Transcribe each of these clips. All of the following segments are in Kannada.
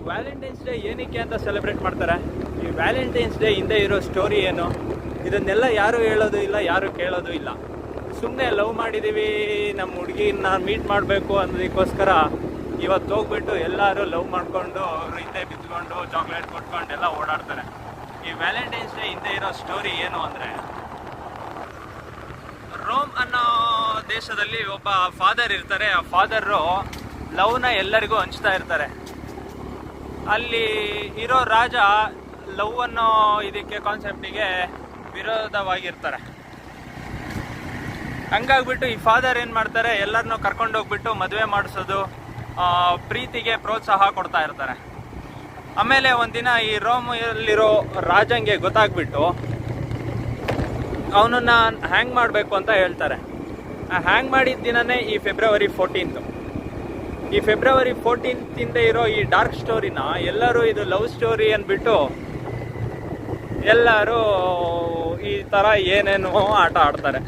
ವ್ಯಾಲೆಂಟೈನ್ಸ್ ಡೇ ಏನಕ್ಕೆ ಅಂತ ಸೆಲೆಬ್ರೇಟ್ ಮಾಡ್ತಾರೆ? ಈ ವ್ಯಾಲೆಂಟೈನ್ಸ್ ಡೇ ಹಿಂದೆ ಇರೋ ಸ್ಟೋರಿ ಏನು? ಇದನ್ನೆಲ್ಲ ಯಾರು ಹೇಳೋದು ಇಲ್ಲ, ಯಾರು ಕೇಳೋದು ಇಲ್ಲ. ಸುಮ್ಮನೆ ಲವ್ ಮಾಡಿದ್ದೀವಿ, ನಮ್ಮ ಹುಡುಗಿನ ಮೀಟ್ ಮಾಡಬೇಕು ಅನ್ನೋದಕ್ಕೋಸ್ಕರ ಇವತ್ತು ಹೋಗ್ಬಿಟ್ಟು ಎಲ್ಲರೂ ಲವ್ ಮಾಡಿಕೊಂಡು ಹಿಂದೆ ಬಿದ್ದುಕೊಂಡು ಚಾಕ್ಲೇಟ್ ಕೊಟ್ಕೊಂಡು ಎಲ್ಲ ಓಡಾಡ್ತಾರೆ. ಈ ವ್ಯಾಲೆಂಟೈನ್ಸ್ ಡೇ ಹಿಂದೆ ಇರೋ ಸ್ಟೋರಿ ಏನು ಅಂದರೆ, ರೋಮ್ ಅನ್ನೋ ದೇಶದಲ್ಲಿ ಒಬ್ಬ ಫಾದರ್ ಇರ್ತಾರೆ. ಆ ಫಾದರು ಲವ್ನ ಎಲ್ಲರಿಗೂ ಹಂಚ್ತಾ ಇರ್ತಾರೆ. ಅಲ್ಲಿ ಇರೋ ರಾಜ ಲವ್ ಅನ್ನೋ ಇದಕ್ಕೆ ಕಾನ್ಸೆಪ್ಟಿಗೆ ವಿರೋಧವಾಗಿರ್ತಾರೆ. ಹಂಗಾಗ್ಬಿಟ್ಟು ಈ ಫಾದರ್ ಏನು ಮಾಡ್ತಾರೆ, ಎಲ್ಲರನ್ನೂ ಕರ್ಕೊಂಡೋಗ್ಬಿಟ್ಟು ಮದುವೆ ಮಾಡಿಸೋದು, ಪ್ರೀತಿಗೆ ಪ್ರೋತ್ಸಾಹ ಕೊಡ್ತಾ ಇರ್ತಾರೆ. ಆಮೇಲೆ ಒಂದಿನ ಈ ರೋಮಲ್ಲಿರೋ ರಾಜಂಗೆ ಗೊತ್ತಾಗ್ಬಿಟ್ಟು ಅವನನ್ನು ಹ್ಯಾಂಗ್ ಮಾಡಬೇಕು ಅಂತ ಹೇಳ್ತಾರೆ. ಆ ಹ್ಯಾಂಗ್ ಮಾಡಿದ ದಿನನೇ ಈ ಫೆಬ್ರವರಿ 14. ಈ ಫೆಬ್ರವರಿ 14 ಇರೋ ಈ ಡಾರ್ಕ್ ಸ್ಟೋರಿನ ಎಲ್ಲರೂ ಇದು ಲವ್ ಸ್ಟೋರಿ ಅಂದ್ಬಿಟ್ಟು ಎಲ್ಲರೂ ಈ ಥರ ಏನೇನೋ ಆಟ ಆಡ್ತಾರೆ.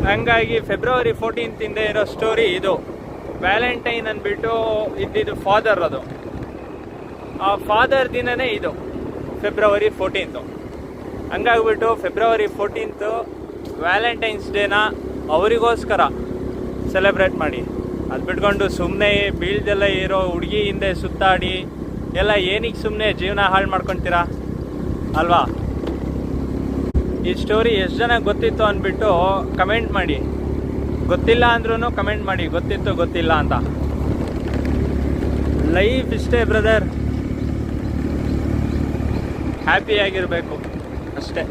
ಹಂಗಾಗಿ ಫೆಬ್ರವರಿ 14 ಇರೋ ಸ್ಟೋರಿ ಇದು. ವ್ಯಾಲೆಂಟೈನ್ ಅಂದ್ಬಿಟ್ಟು ಇದ್ದಿದ್ದು ಫಾದರ್. ಅದು ಆ ಫಾದರ್ ದಿನನೇ ಇದು ಫೆಬ್ರವರಿ 14. ಹಂಗಾಗ್ಬಿಟ್ಟು ಫೆಬ್ರವರಿ 14 ವ್ಯಾಲೆಂಟೈನ್ಸ್ ಡೇನ ಅವರಿಗೋಸ್ಕರ ಸೆಲೆಬ್ರೇಟ್ ಮಾಡಿ. ಅದು ಬಿಟ್ಕೊಂಡು ಸುಮ್ಮನೆ ಬೀಳ್ದೆಲ್ಲ ಇರೋ ಹುಡುಗಿ ಹಿಂದೆ ಸುತ್ತಾಡಿ ಎಲ್ಲ ಏನಕ್ಕೆ ಸುಮ್ಮನೆ ಜೀವನ ಹಾಳು ಮಾಡ್ಕೊತೀರಾ ಅಲ್ವಾ? ಈ ಸ್ಟೋರಿ ಎಷ್ಟು ಜನ ಗೊತ್ತಿತ್ತು ಅಂದ್ಬಿಟ್ಟು ಕಮೆಂಟ್ ಮಾಡಿ. ಗೊತ್ತಿಲ್ಲ ಅಂದ್ರೂ ಕಮೆಂಟ್ ಮಾಡಿ, ಗೊತ್ತಿತ್ತು ಗೊತ್ತಿಲ್ಲ ಅಂತ. ಲೈಫ್ ಇಷ್ಟೇ ಬ್ರದರ್, ಹ್ಯಾಪಿಯಾಗಿರಬೇಕು ಅಷ್ಟೇ.